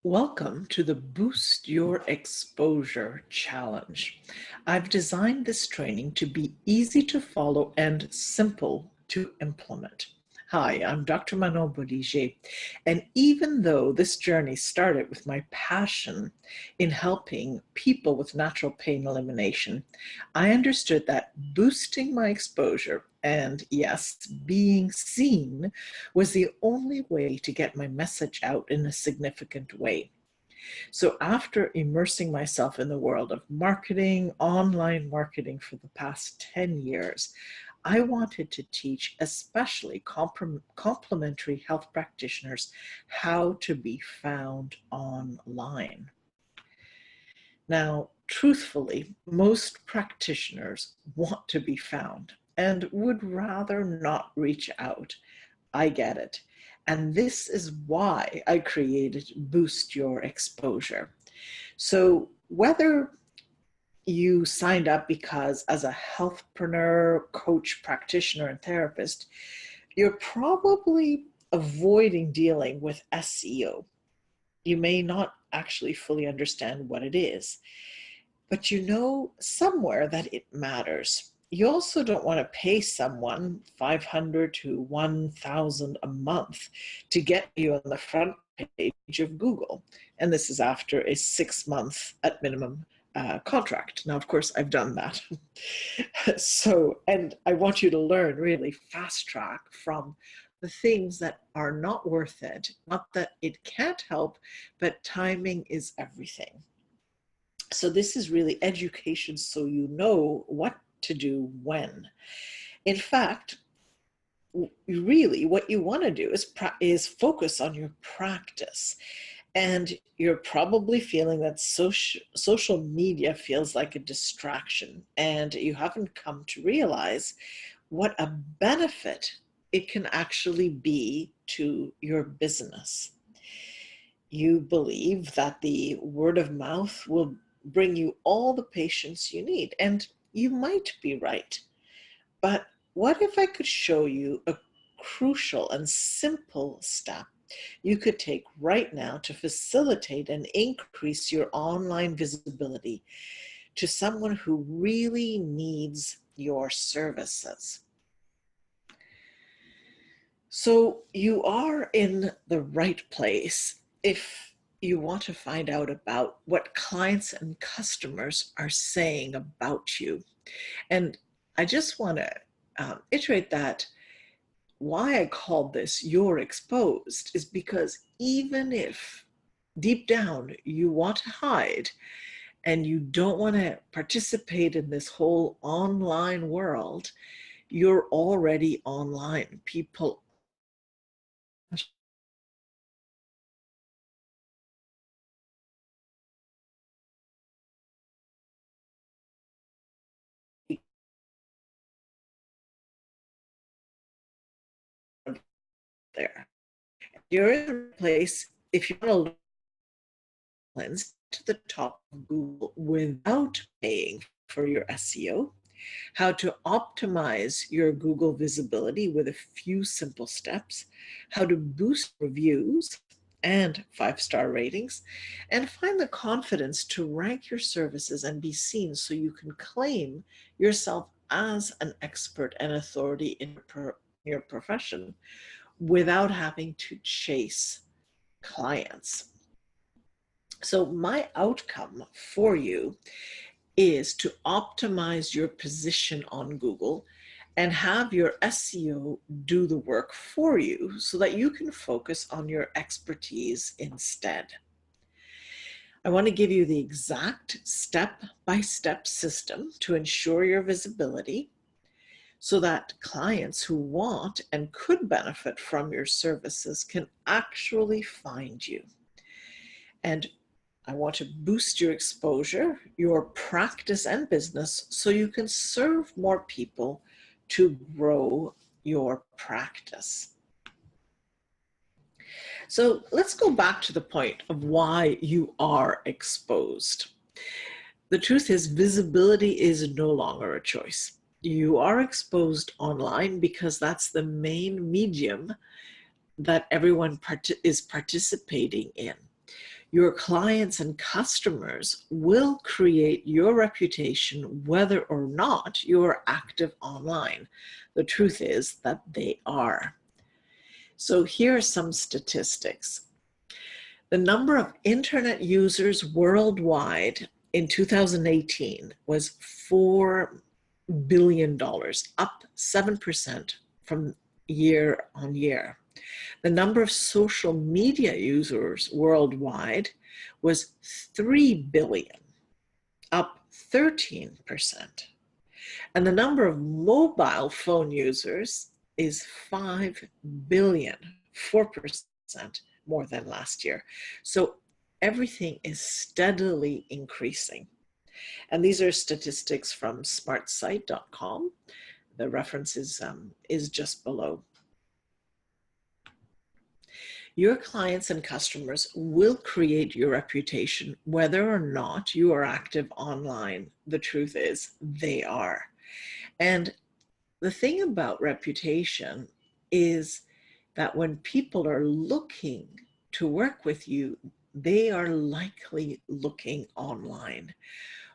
Welcome to the Boost Your Exposure Challenge. I've designed this training to be easy to follow and simple to implement. Hi, I'm Dr. Manon Bodiger, and even though this journey started with my passion in helping people with natural pain elimination, I understood that boosting my exposure and, yes, being seen was the only way to get my message out in a significant way. So after immersing myself in the world of marketing, online marketing for the past 10 years, I wanted to teach especially complementary health practitioners how to be found online. Now, truthfully, most practitioners want to be found and would rather not reach out. I get it. And this is why I created Boost Your Exposure. So whether you signed up because as a healthpreneur, coach, practitioner, and therapist, you're probably avoiding dealing with SEO. You may not actually fully understand what it is, but you know somewhere that it matters. You also don't want to pay someone $500 to $1,000 a month to get you on the front page of Google. And this is after a 6-month at minimum contract. Now, of course, I've done that. And I want you to learn really fast track from the things that are not worth it. Not that it can't help, but timing is everything. So this is really education so you know what to do when. In fact, really what you want to do is focus on your practice. And you're probably feeling that social media feels like a distraction, and you haven't come to realize what a benefit it can actually be to your business. You believe that the word of mouth will bring you all the patients you need, and you might be right. But what if I could show you a crucial and simple step you could take right now to facilitate and increase your online visibility to someone who really needs your services? So you are in the right place if you want to find out about what clients and customers are saying about you. And I just want to iterate that why I called this You're Exposed is because even if deep down you want to hide and you don't want to participate in this whole online world, you're already online. People there. You're in a place, if you want to cleanse to the top of Google without paying for your SEO, how to optimize your Google visibility with a few simple steps, how to boost reviews and 5-star ratings, and find the confidence to rank your services and be seen so you can claim yourself as an expert and authority in your profession without having to chase clients. So my outcome for you is to optimize your position on Google and have your SEO do the work for you so that you can focus on your expertise instead. I want to give you the exact step-by-step system to ensure your visibility so that clients who want and could benefit from your services can actually find you. And I want to boost your exposure, your practice and business so you can serve more people to grow your practice. So let's go back to the point of why you are exposed. The truth is, visibility is no longer a choice. You are exposed online because that's the main medium that everyone is participating in. Your clients and customers will create your reputation whether or not you are active online. The truth is that they are. So here are some statistics. The number of internet users worldwide in 2018 was $4 billion, up 7% from year on year. The number of social media users worldwide was 3 billion, up 13%. And the number of mobile phone users is 5 billion, 4% more than last year. So everything is steadily increasing. And these are statistics from smartsite.com. The reference is just below. Your clients and customers will create your reputation whether or not you are active online. The truth is, they are. And the thing about reputation is that when people are looking to work with you, they are likely looking online.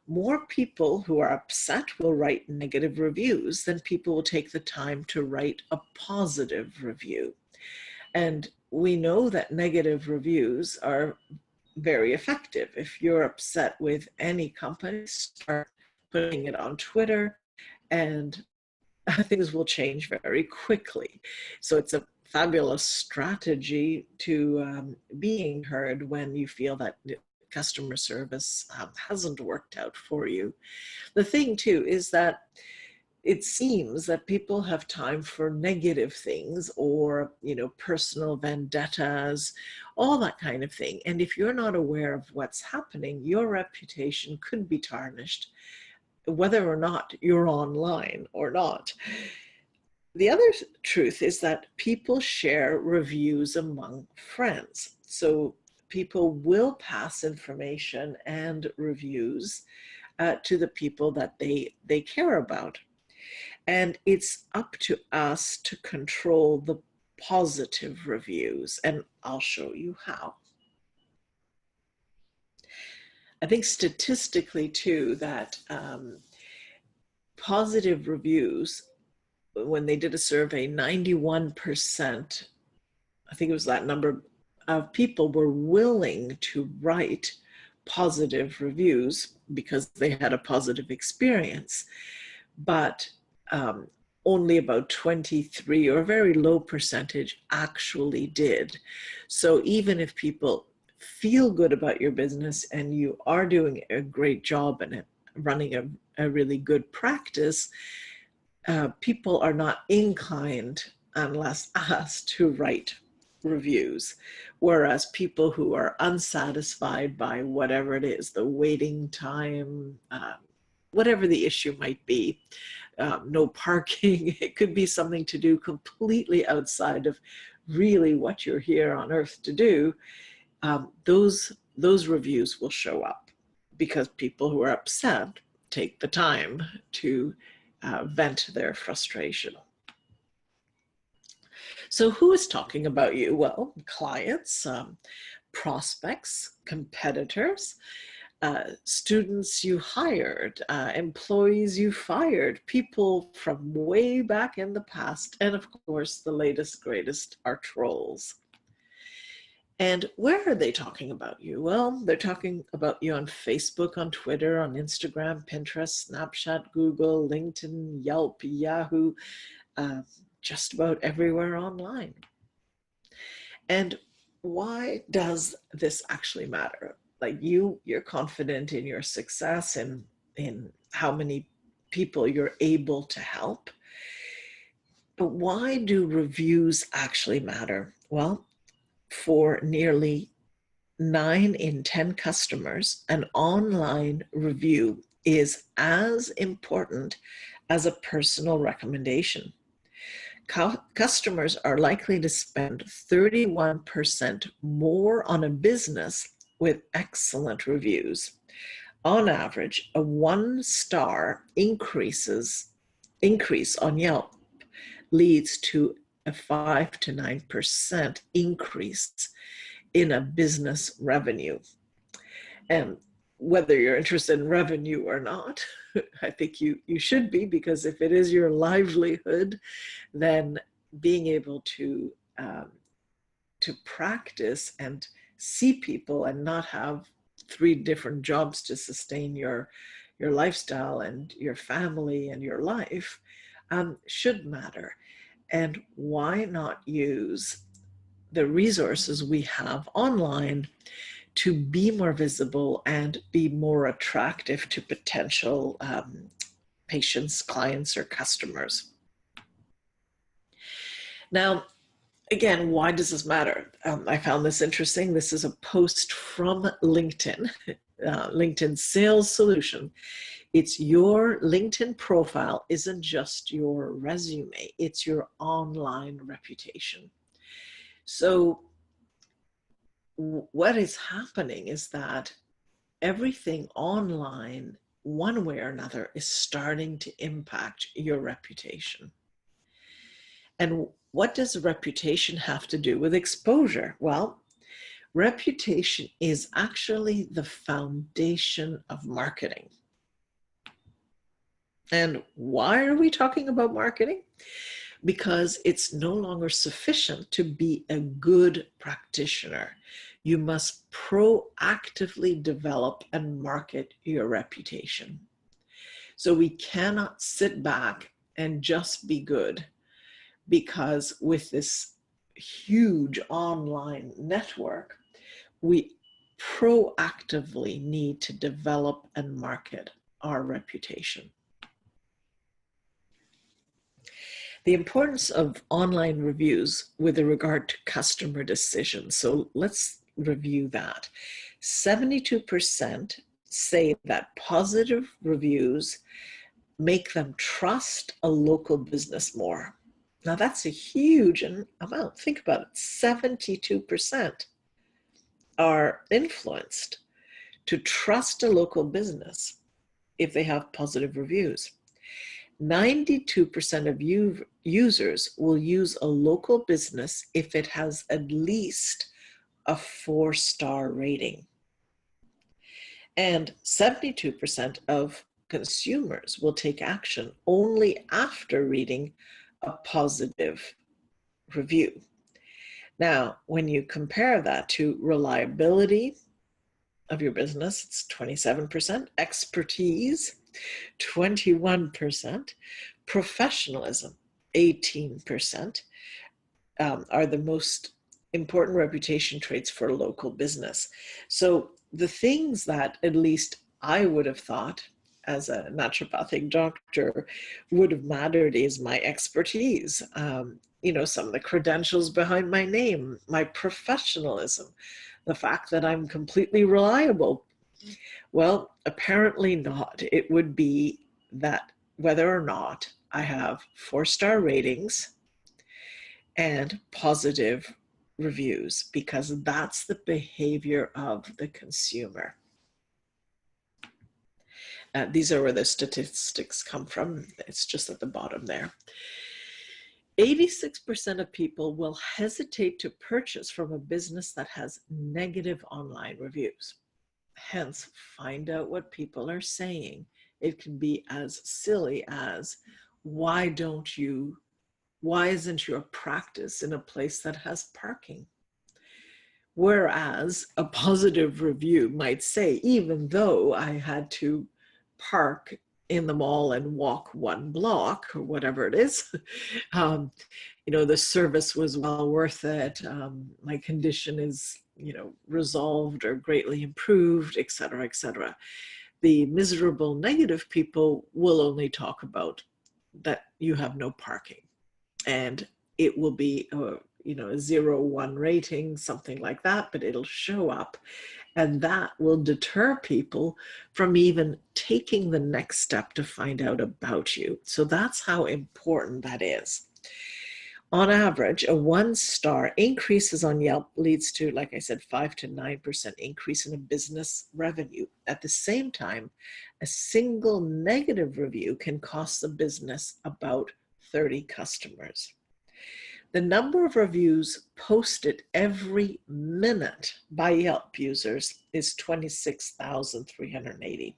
More people who are upset will write negative reviews than people will take the time to write a positive review. And we know that negative reviews are very effective. If you're upset with any company, start putting it on Twitter and things will change very quickly. So it's a fabulous strategy to being heard when you feel that customer service hasn't worked out for you. The thing too is that it seems that people have time for negative things or, personal vendettas, all that kind of thing. And if you're not aware of what's happening, your reputation could be tarnished, whether or not you're online or not. The other truth is that people share reviews among friends. So people will pass information and reviews to the people that they care about. And it's up to us to control the positive reviews, and I'll show you how. I think statistically too that positive reviews, when they did a survey, 91%, I think it was that number of people were willing to write positive reviews because they had a positive experience. But only about 23 or a very low percentage actually did. So even if people feel good about your business and you are doing a great job and running a really good practice, people are not inclined, unless asked, to write reviews. Whereas people who are unsatisfied by whatever it is, the waiting time, whatever the issue might be, no parking, it could be something to do completely outside of really what you're here on earth to do, those reviews will show up because people who are upset take the time to vent their frustration. So who is talking about you? Well, clients, prospects, competitors, students you hired, employees you fired, people from way back in the past, and of course, the latest, greatest are trolls. And where are they talking about you? Well, they're talking about you on Facebook, on Twitter, on Instagram, Pinterest, Snapchat, Google, LinkedIn, Yelp, Yahoo, just about everywhere online. And why does this actually matter? Like you're confident in your success and in how many people you're able to help. But why do reviews actually matter? Well, for nearly 9 in 10 customers, an online review is as important as a personal recommendation. Customers are likely to spend 31% more on a business with excellent reviews. On average, a 1-star increase on Yelp leads to a 5 to 9% increase in a business revenue. And whether you're interested in revenue or not, I think you should be, because if it is your livelihood, then being able to practice and see people and not have 3 different jobs to sustain your lifestyle and your family and your life should matter. And why not use the resources we have online to be more visible and be more attractive to potential patients, clients, or customers? Now, again, why does this matter? I found this interesting. This is a post from LinkedIn, LinkedIn Sales Solution. It's your LinkedIn profile isn't just your resume, it's your online reputation. So what is happening is that everything online, one way or another, is starting to impact your reputation. And what does reputation have to do with exposure? Well, reputation is actually the foundation of marketing. And why are we talking about marketing? Because it's no longer sufficient to be a good practitioner. You must proactively develop and market your reputation. So we cannot sit back and just be good, because with this huge online network, we proactively need to develop and market our reputation. The importance of online reviews with regard to customer decisions. So let's review that. 72% say that positive reviews make them trust a local business more. Now that's a huge amount. Think about it. 72% are influenced to trust a local business if they have positive reviews. 92% of users will use a local business if it has at least a 4-star rating. And 72% of consumers will take action only after reading a positive review. Now, when you compare that to reliability of your business, it's 27%, expertise, 21%, professionalism, 18%, are the most important reputation traits for a local business. So the things that at least I would have thought as a naturopathic doctor would have mattered is my expertise, some of the credentials behind my name, my professionalism, the fact that I'm completely reliable. Well, apparently not. It would be that whether or not I have 4-star ratings and positive reviews, because that's the behavior of the consumer. These are where the statistics come from. It's just at the bottom there. 86% of people will hesitate to purchase from a business that has negative online reviews. Hence, find out what people are saying. It can be as silly as, why isn't your practice in a place that has parking? Whereas a positive review might say, even though I had to park in the mall and walk 1 block or whatever it is, the service was well worth it. My condition is, resolved or greatly improved, et cetera, et cetera. The miserable negative people will only talk about that you have no parking, and it will be a 0-1 rating, something like that, but it'll show up, and that will deter people from even taking the next step to find out about you. So that's how important that is. On average, a 1-star increases on Yelp leads to, like I said, 5 to 9% increase in a business revenue. At the same time, a single negative review can cost the business about 30 customers. The number of reviews posted every minute by Yelp users is 26,380.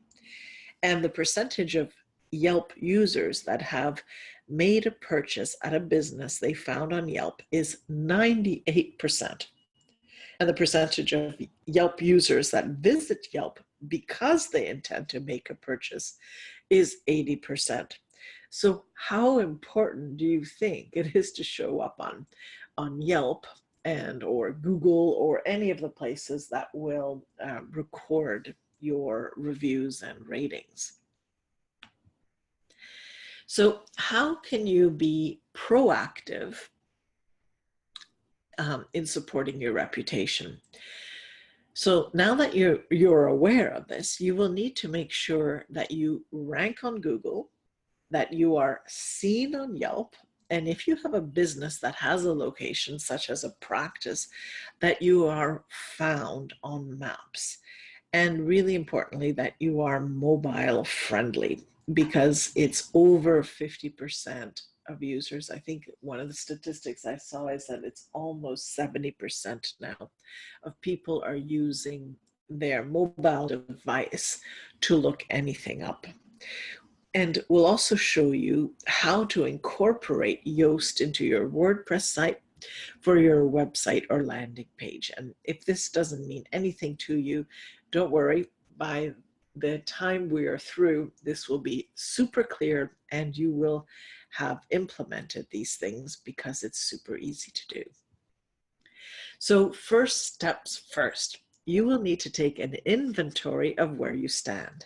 And the percentage of Yelp users that have made a purchase at a business they found on Yelp is 98%. And the percentage of Yelp users that visit Yelp because they intend to make a purchase is 80%. So how important do you think it is to show up on Yelp and or Google or any of the places that will record your reviews and ratings? So how can you be proactive in supporting your reputation? So now that you're aware of this, you will need to make sure that you rank on Google, that you are seen on Yelp, and if you have a business that has a location, such as a practice, that you are found on maps. And really importantly, that you are mobile friendly, because it's over 50% of users. I think one of the statistics I saw is that it's almost 70% now of people are using their mobile device to look anything up. And we'll also show you how to incorporate Yoast into your WordPress site for your website or landing page. And if this doesn't mean anything to you, don't worry. By the time we are through, this will be super clear and you will have implemented these things because it's super easy to do. So first steps first, you will need to take an inventory of where you stand.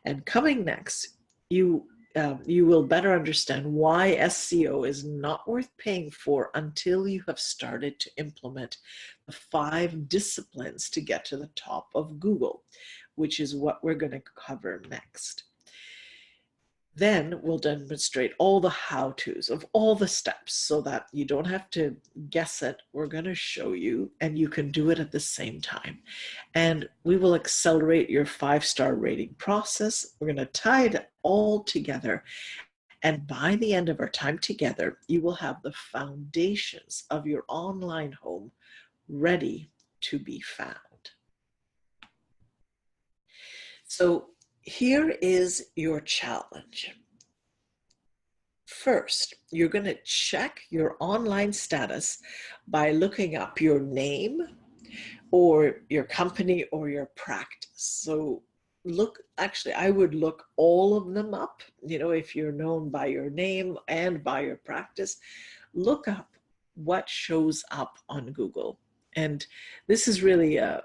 And coming next, you will better understand why SEO is not worth paying for until you have started to implement the 5 disciplines to get to the top of Google, which is what we're going to cover next. Then we'll demonstrate all the how-tos of all the steps so that you don't have to guess it. We're going to show you and you can do it at the same time. And we will accelerate your 5-star rating process. We're going to tie it all together. And by the end of our time together, you will have the foundations of your online home ready to be found. So here is your challenge. First, you're going to check your online status by looking up your name or your company or your practice. So actually, I would look all of them up. If you're known by your name and by your practice, look up what shows up on Google. And this is really a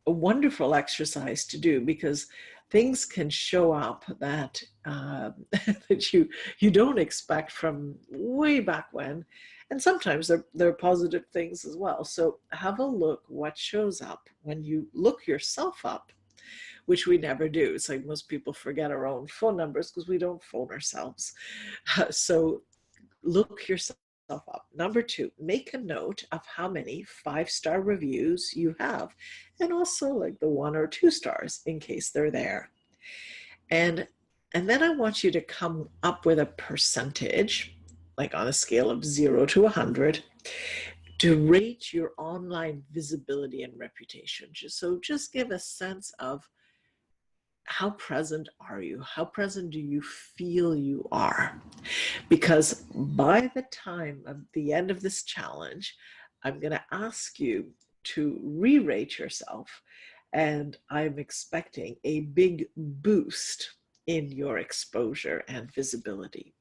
wonderful exercise to do, because things can show up that that you don't expect from way back when, and sometimes they're positive things as well. So have a look what shows up when you look yourself up, which we never do. It's like most people forget our own phone numbers because we don't phone ourselves. So look yourself up. Number 2, make a note of how many 5-star reviews you have, and also like the 1 or 2 stars in case they're there. And then I want you to come up with a percentage, like on a scale of 0 to 100, to rate your online visibility and reputation. So just give a sense of how present are you? How present do you feel you are? Because by the time of the end of this challenge, I'm going to ask you to re-rate yourself, and I'm expecting a big boost in your exposure and visibility.